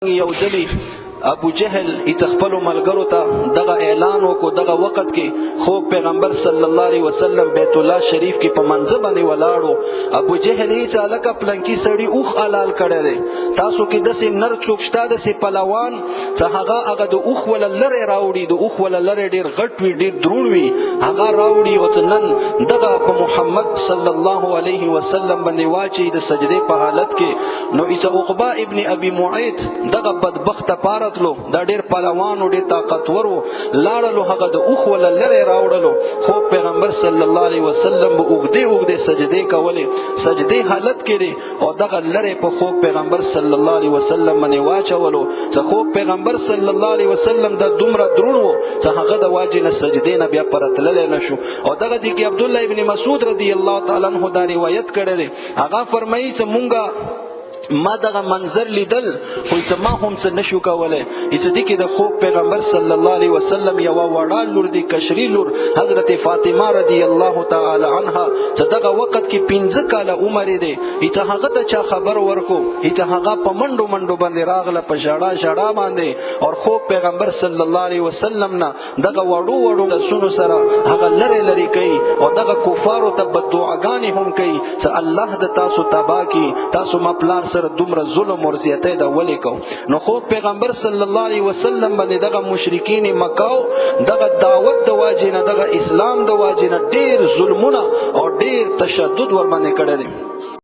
یو ځلی ابو جهل ایت خپل ملګرو ته دغه اعلان وکړ دغه وخت کې خو پیغمبر صلی الله علیه وسلم بیت الله شریف کې په منځ باندې ولاړو. ابو جهل یې چالک پلنکی سړی اوخ حلال کړی دی. تاسو کې دسې نر څوک شته دسې پلوان چې هغه د اوخ ول لره راوړي، د اوخ ول لره ډیر غټ وي ډیر درون وي هغه راوړي او نن دغه په محمد صلی الله علیه وسلم باندې واچي د سجدې په حالت کې. نو ایت عقبه ابن ابي معيط دغه بدبخت پاره دا ډیر پهلوان او ډیر طاقتور لاړلو، هغه د اوخ ول لره راوړلو. خو پیغمبر صلی الله علیه وسلم به اوږدې سجدې کولې، سجدې حالت کې او دغه لره په خو پیغمبر صلی الله علیه وسلم باندې واچولو. څه خو پیغمبر صلی الله علیه وسلم د دومره درونو چې هغه د واجب سجدې نه بیا پرتلل نشو. او دغه دي کې عبد الله ابن مسعود رضی الله تعالی عنہ دا روایت کړی دی. هغه فرمایي چې مونږه ما دغه منظر لیدل خو چې ما هم څه نشو کولای. دې کې د خوب پیغمبر صلی الله علیه وسلم یو وړه لور دی کشری لور حضرت فاطمه رضی الله تعالی عنها چې دغه وخت کې 15 کاله عمر دی. هیڅ هغه ته چا خبر ورکو، هیڅ هغه په منډو منډو باندې راغله په ژړا باندې. او خوب پیغمبر صلی الله علیه وسلم نه دغه وړو لسونو سره هغه لری کوي او دغه کفارو ته بددعاګانې هم کوي چې الله د تاسو تبا کی، تاسو ما پلار سره دومره ظلم او زیاته دا ولې کو. نو خو پیغمبر صلی الله علیه وسلم باندې دغه مشرکین مکه دغه دعوت د واجینه دغه اسلام د واجینه ډیر ظلمونه او ډیر تشدد ور باندې کړی دی.